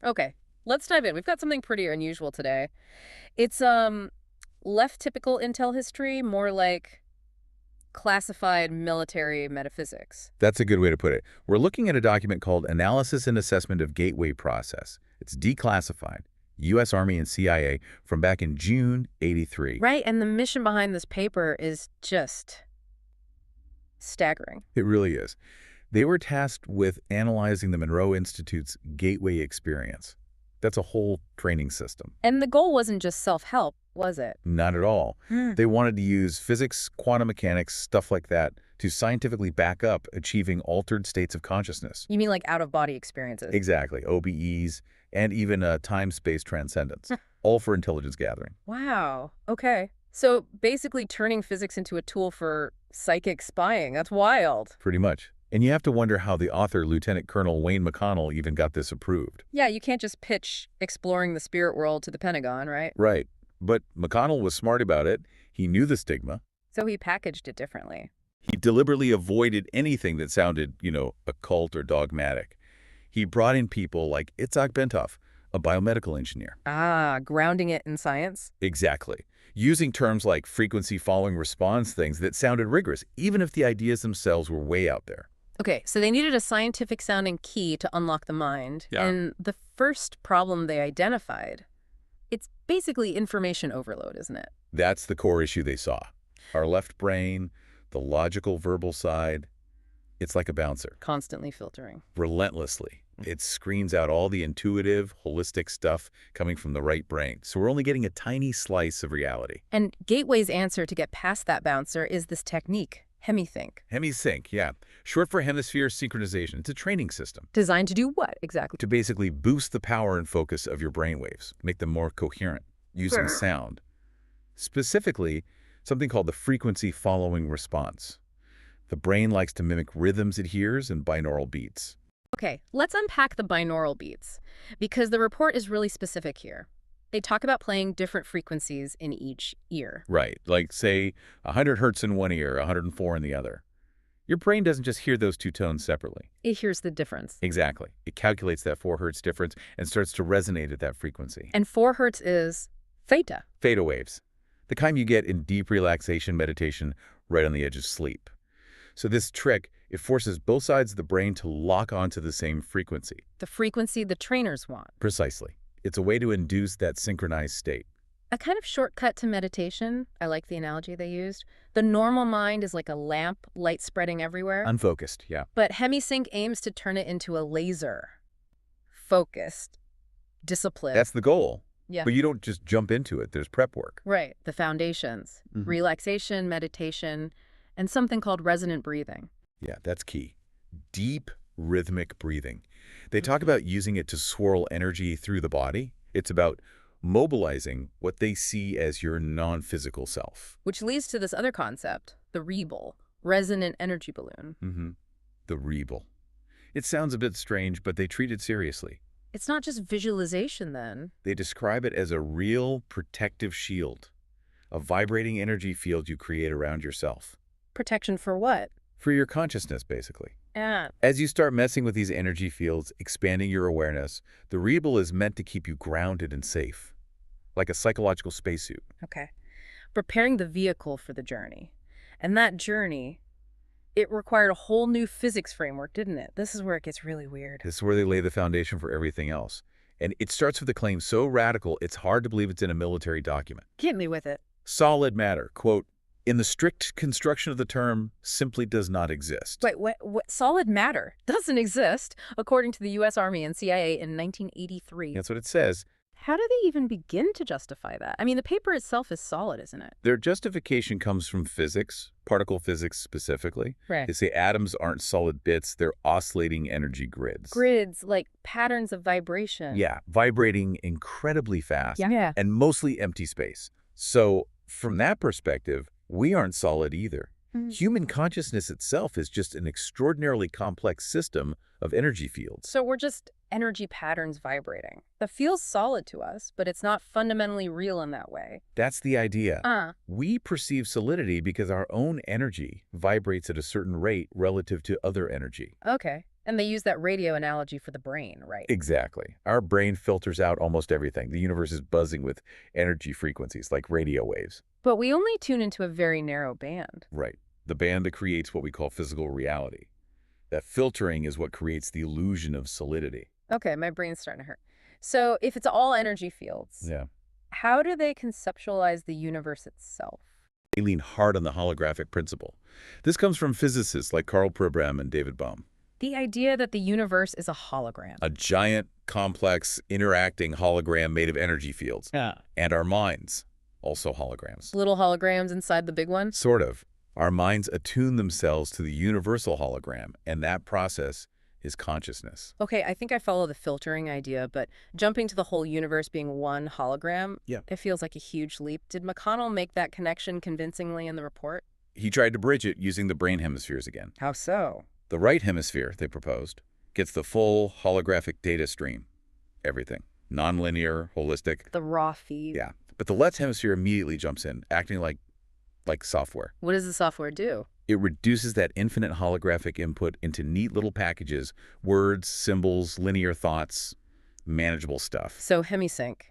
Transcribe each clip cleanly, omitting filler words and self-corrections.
Okay, let's dive in. We've got something pretty unusual today. It's left typical Intel history, more like classified military metaphysics. That's a good way to put it. We're looking at a document called Analysis and Assessment of Gateway Process. It's declassified, U.S. Army and CIA, from back in June '83. Right, and the mission behind this paper is just staggering. It really is. They were tasked with analyzing the Monroe Institute's Gateway experience. That's a whole training system. And the goal wasn't just self-help, was it? Not at all. They wanted to use physics, quantum mechanics, stuff like that, to scientifically back up achieving altered states of consciousness. You mean like out-of-body experiences? Exactly. OBEs, and even time-space transcendence, all for intelligence gathering. Wow. Okay. So basically turning physics into a tool for psychic spying. That's wild. Pretty much. And you have to wonder how the author, Lieutenant Colonel Wayne McConnell, even got this approved. Yeah, you can't just pitch exploring the spirit world to the Pentagon, right? Right. But McConnell was smart about it. He knew the stigma. So he packaged it differently. He deliberately avoided anything that sounded, occult or dogmatic. He brought in people like Itzhak Bentov, a biomedical engineer. Ah, grounding it in science? Exactly. Using terms like frequency following response, things that sounded rigorous, even if the ideas themselves were way out there. Okay, so they needed a scientific-sounding key to unlock the mind. Yeah. And the first problem they identified, it's basically information overload, isn't it? That's the core issue they saw. Our left brain, the logical verbal side, it's like a bouncer. Constantly filtering. Relentlessly. It screens out all the intuitive, holistic stuff coming from the right brain. So we're only getting a tiny slice of reality. And Gateway's answer to get past that bouncer is this technique, Hemisync. Hemisync, yeah. Short for hemisphere synchronization. It's a training system Designed to do what, exactly? to basically boost the power and focus of your brainwaves, make them more coherent, using sound. Specifically, something called the frequency following response. The brain likes to mimic rhythms it hears and binaural beats. Okay, let's unpack the binaural beats, because the report is really specific here. They talk about playing different frequencies in each ear. Right, like, say, 100 hertz in one ear, 104 in the other. Your brain doesn't just hear those two tones separately. It hears the difference. Exactly. It calculates that 4 hertz difference and starts to resonate at that frequency. And 4 hertz is theta. Theta waves, the kind you get in deep relaxation meditation right on the edge of sleep. So this trick, it forces both sides of the brain to lock onto the same frequency. The frequency the trainers want. Precisely. It's a way to induce that synchronized state. A kind of shortcut to meditation. I like the analogy they used. The normal mind is like a lamp, light spreading everywhere. Unfocused, yeah. But Hemisync aims to turn it into a laser. Focused. Disciplined. That's the goal. Yeah. But you don't just jump into it. There's prep work. Right. The foundations. Relaxation, meditation, and something called resonant breathing. Yeah, that's key. Deep, rhythmic breathing. They talk about using it to swirl energy through the body. It's about mobilizing what they see as your non-physical self. Which leads to this other concept, the rebel, resonant energy balloon. The rebel. It sounds a bit strange, but they treat it seriously. It's not just visualization then. They describe it as a real protective shield, a vibrating energy field you create around yourself. Protection for what? For your consciousness, basically. Ah, As you start messing with these energy fields, expanding your awareness, the rebel is meant to keep you grounded and safe, like a psychological spacesuit. okay. Preparing the vehicle for the journey. And that journey, it required a whole new physics framework, didn't it? This is where it gets really weird. This is where they lay the foundation for everything else. And it starts with a claim so radical, it's hard to believe it's in a military document. Get me with it. Solid matter, quote, in the strict construction of the term, simply does not exist. Wait, what solid matter doesn't exist, according to the U.S. Army and CIA in 1983. That's what it says. How do they even begin to justify that? I mean, the paper itself is solid, isn't it? Their justification comes from physics, particle physics specifically. Right. They say atoms aren't solid bits, they're oscillating energy grids. Grids, like patterns of vibration. Yeah, vibrating incredibly fast Yeah. and mostly empty space. So from that perspective, we aren't solid either. Human consciousness itself is just an extraordinarily complex system of energy fields. So we're just energy patterns vibrating. That feels solid to us, but it's not fundamentally real in that way. That's the idea. Uh, We perceive solidity because our own energy vibrates at a certain rate relative to other energy. okay. And they use that radio analogy for the brain, right? Exactly. Our brain filters out almost everything. The universe is buzzing with energy frequencies like radio waves. But we only tune into a very narrow band. Right. The band that creates what we call physical reality. That filtering is what creates the illusion of solidity. Okay, my brain's starting to hurt. So if it's all energy fields, Yeah. how do they conceptualize the universe itself? They lean hard on the holographic principle. This comes from physicists like Carl Pribram and David Bohm. The idea that the universe is a hologram. A giant, complex, interacting hologram made of energy fields. Yeah. And our minds, also holograms. Little holograms inside the big one? Sort of. Our minds attune themselves to the universal hologram, and that process is consciousness. Okay, I think I follow the filtering idea, but jumping to the whole universe being one hologram, Yeah. it feels like a huge leap. Did McConnell make that connection convincingly in the report? He tried to bridge it using the brain hemispheres again. How so? The right hemisphere, they proposed, gets the full holographic data stream. Everything. Nonlinear, holistic. The raw feed. Yeah. But the left hemisphere immediately jumps in, acting like software. What does the software do? It reduces that infinite holographic input into neat little packages, words, symbols, linear thoughts, manageable stuff. So hemisync.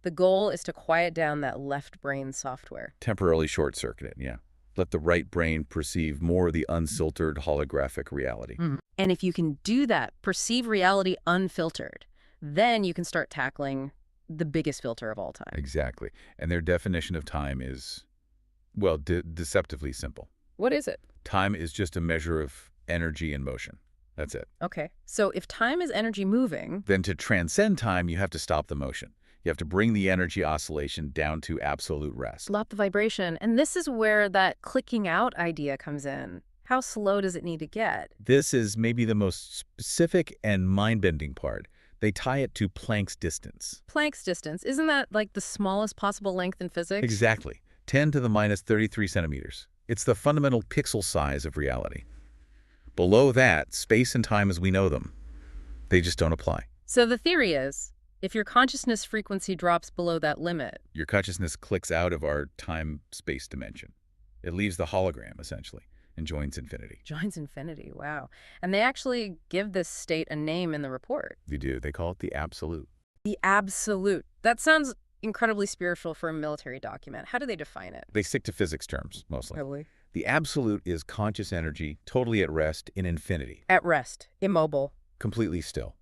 The goal is to quiet down that left brain software. Temporarily short-circuit it, yeah. Let the right brain perceive more of the unfiltered holographic reality. And if you can do that, perceive reality unfiltered, then you can start tackling the biggest filter of all time. Exactly. And their definition of time is, well, deceptively simple. What is it? Time is just a measure of energy and motion. That's it. Okay. So if time is energy moving, Then to transcend time, you have to stop the motion. You have to bring the energy oscillation down to absolute rest. stop the vibration. And this is where that clicking out idea comes in. How slow does it need to get? This is maybe the most specific and mind-bending part. They tie it to Planck's distance. Planck's distance, isn't that like the smallest possible length in physics? Exactly. 10 to the minus 33 centimeters. It's the fundamental pixel size of reality. Below that, space and time as we know them, they just don't apply. So the theory is, if your consciousness frequency drops below that limit, Your consciousness clicks out of our time-space dimension. It leaves the hologram, essentially, and joins infinity. joins infinity. Wow. And they actually give this state a name in the report. They do. They call it the absolute. The absolute. That sounds incredibly spiritual for a military document. How do they define it? They stick to physics terms, mostly. Probably. The absolute is conscious energy, totally at rest in infinity, At rest, immobile. completely still.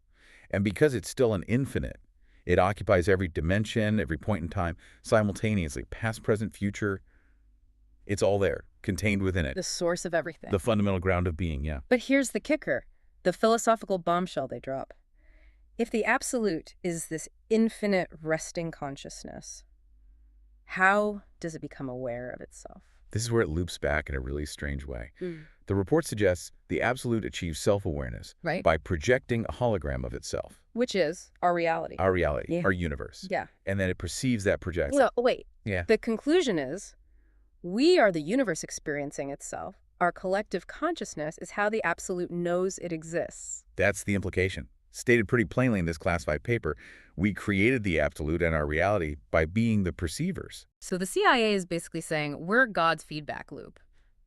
And because it's still an infinite, it occupies every dimension, every point in time, simultaneously, past, present, future. It's all there, contained within it. The source of everything. The fundamental ground of being, yeah. But here's the kicker, the philosophical bombshell they drop. If the absolute is this infinite resting consciousness, how does it become aware of itself? This is where it loops back in a really strange way. The report suggests the absolute achieves self-awareness Right? by projecting a hologram of itself, Which is our reality. our reality, Yeah. our universe. Yeah. And then it perceives that projection. Well, wait. Yeah. The conclusion is, we are the universe experiencing itself. Our collective consciousness is how the absolute knows it exists. That's the implication. Stated pretty plainly in this classified paper, we created the absolute and our reality by being the perceivers. So the CIA is basically saying we're God's feedback loop,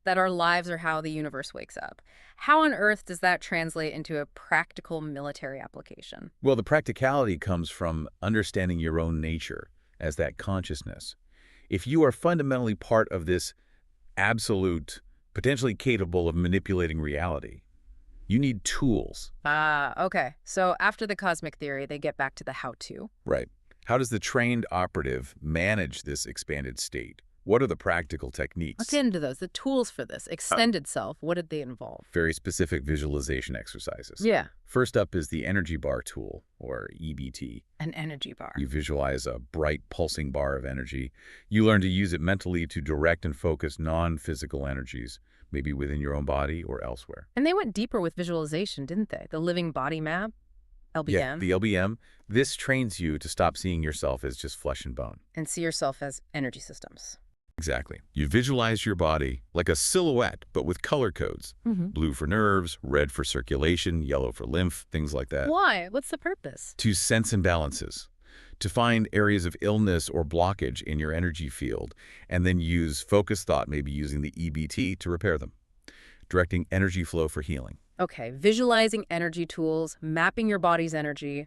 that our lives are how the universe wakes up. How on earth does that translate into a practical military application? Well, the practicality comes from understanding your own nature as that consciousness. If you are fundamentally part of this absolute, potentially capable of manipulating reality, you need tools. Ah, okay. So after the cosmic theory, they get back to the how-to. Right. How does the trained operative manage this expanded state? What are the practical techniques? Let's get into those. The tools for this. Extended self, what did they involve? Very specific visualization exercises. Yeah. First up is the energy bar tool, or EBT. An energy bar. You visualize a bright, pulsing bar of energy. You learn to use it mentally to direct and focus non-physical energies, maybe within your own body or elsewhere. And they went deeper with visualization, didn't they? The living body map, LBM, Yeah, the LBM. This trains you to stop seeing yourself as just flesh and bone. and see yourself as energy systems. Exactly. You visualize your body like a silhouette, but with color codes. Blue for nerves, red for circulation, yellow for lymph, things like that. Why? What's the purpose? To sense imbalances, to find areas of illness or blockage in your energy field, and then use focused thought, maybe using the EBT to repair them, directing energy flow for healing. Okay, visualizing energy tools, mapping your body's energy.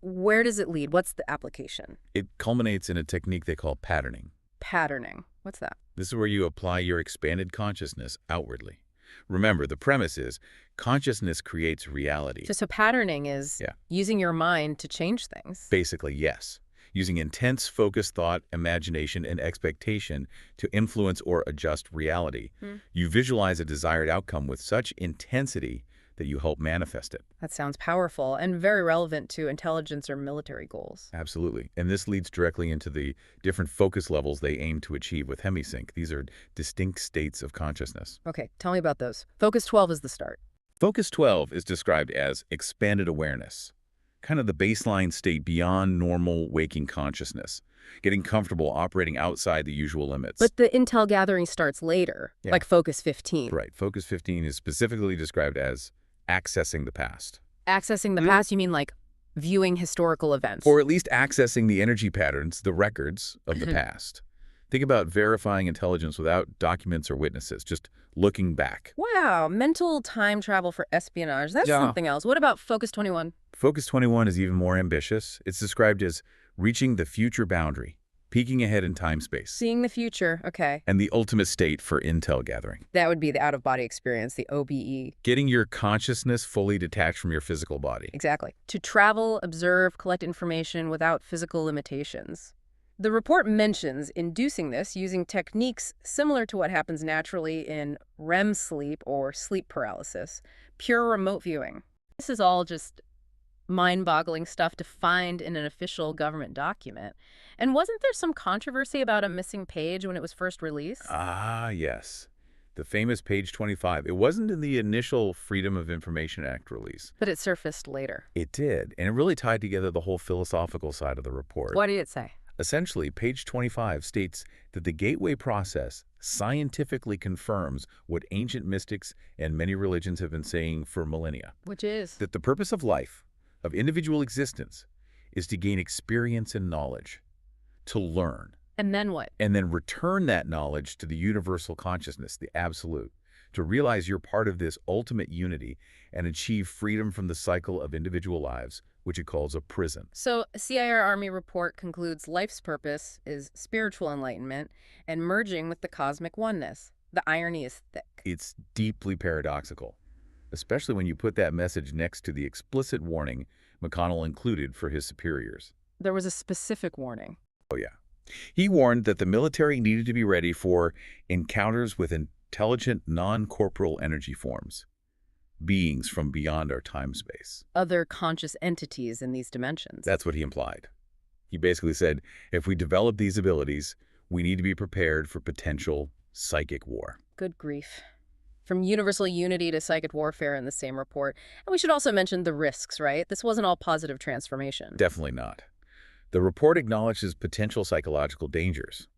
Where does it lead? What's the application? It culminates in a technique they call patterning. Patterning. What's that? This is where you apply your expanded consciousness outwardly. Remember, the premise is consciousness creates reality. So patterning is Yeah. using your mind to change things. Basically, yes. Using intense, focused thought, imagination, and expectation to influence or adjust reality. You visualize a desired outcome with such intensity that you help manifest it. That sounds powerful and very relevant to intelligence or military goals. Absolutely. And this leads directly into the different focus levels they aim to achieve with HemiSync. These are distinct states of consciousness. Okay, tell me about those. Focus 12 is the start. Focus 12 is described as expanded awareness, kind of the baseline state beyond normal waking consciousness, getting comfortable operating outside the usual limits. But the intel gathering starts later, Yeah. like Focus 15. Right. Focus 15 is specifically described as accessing the past. Accessing the past, you mean like viewing historical events? Or at least accessing the energy patterns, the records of the past. Think about verifying intelligence without documents or witnesses, just looking back. Wow, mental time travel for espionage. That's Yeah. something else. What about Focus 21? Focus 21 is even more ambitious. It's described as reaching the future boundary, peeking ahead in time-space, Seeing the future. Okay. and the ultimate state for intel gathering. That would be the out-of-body experience, the OBE. Getting your consciousness fully detached from your physical body. Exactly. To travel, observe, collect information without physical limitations. The report mentions inducing this using techniques similar to what happens naturally in REM sleep or sleep paralysis, pure remote viewing. This is all just mind-boggling stuff to find in an official government document. And wasn't there some controversy about a missing page when it was first released? Ah, yes. The famous page 25. It wasn't in the initial Freedom of Information Act release. But it surfaced later. It did, and it really tied together the whole philosophical side of the report. What did it say? Essentially, page 25 states that the gateway process scientifically confirms what ancient mystics and many religions have been saying for millennia. Which is? That the purpose of life, of individual existence, is to gain experience and knowledge, to learn, And then what? and then return that knowledge to the universal consciousness, the absolute, to realize you're part of this ultimate unity and achieve freedom from the cycle of individual lives, which it calls a prison. So, a CIR Army report concludes life's purpose is spiritual enlightenment and merging with the cosmic oneness. The irony is thick. It's deeply paradoxical, especially when you put that message next to the explicit warning McConnell included for his superiors. There was a specific warning. Oh, yeah. He warned that the military needed to be ready for encounters with intelligent, non-corporeal energy forms, beings from beyond our time-space. Other conscious entities in these dimensions. That's what he implied. He basically said, if we develop these abilities, we need to be prepared for potential psychic war. Good grief. From universal unity to psychic warfare in the same report. And we should also mention the risks, right? This wasn't all positive transformation. Definitely not. The report acknowledges potential psychological dangers.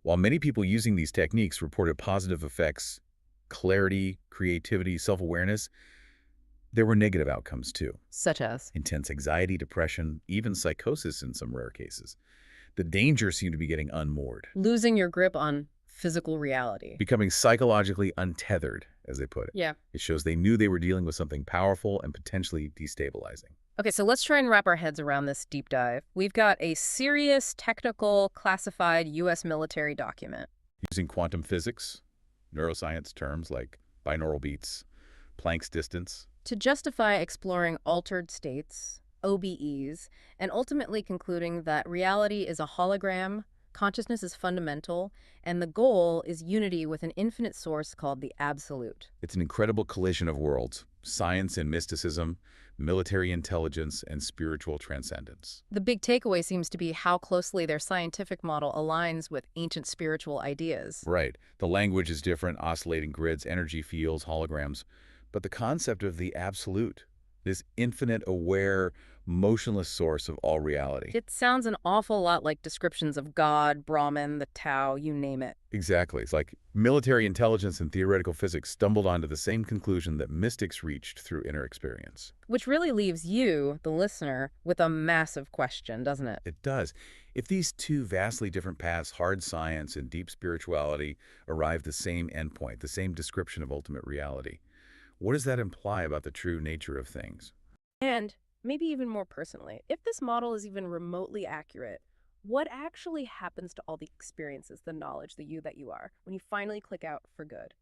While many people using these techniques reported positive effects, clarity, creativity, self-awareness, there were negative outcomes too. Such as? Intense anxiety, depression, even psychosis in some rare cases. The dangers seem to be getting unmoored, Losing your grip on physical reality. becoming psychologically untethered, as they put it. Yeah. It shows they knew they were dealing with something powerful and potentially destabilizing. Okay, so let's try and wrap our heads around this deep dive. We've got a serious, technical, classified U.S. military document. Using quantum physics, neuroscience terms like binaural beats, Planck's distance. To justify exploring altered states, OBEs, and ultimately concluding that reality is a hologram, consciousness is fundamental, and the goal is unity with an infinite source called the Absolute. It's an incredible collision of worlds, science and mysticism, military intelligence, and spiritual transcendence. The big takeaway seems to be how closely their scientific model aligns with ancient spiritual ideas. Right. The language is different, oscillating grids, energy fields, holograms, but the concept of the absolute, this infinite, aware, motionless source of all reality. It sounds an awful lot like descriptions of God, Brahman, the Tao, you name it. Exactly. It's like military intelligence and theoretical physics stumbled onto the same conclusion that mystics reached through inner experience. Which really leaves you, the listener, with a massive question, doesn't it? It does. If these two vastly different paths, hard science and deep spirituality, arrive at the same endpoint, the same description of ultimate reality, What does that imply about the true nature of things? And maybe even more personally, if this model is even remotely accurate, what actually happens to all the experiences, the knowledge, the you that you are, when you finally click out for good?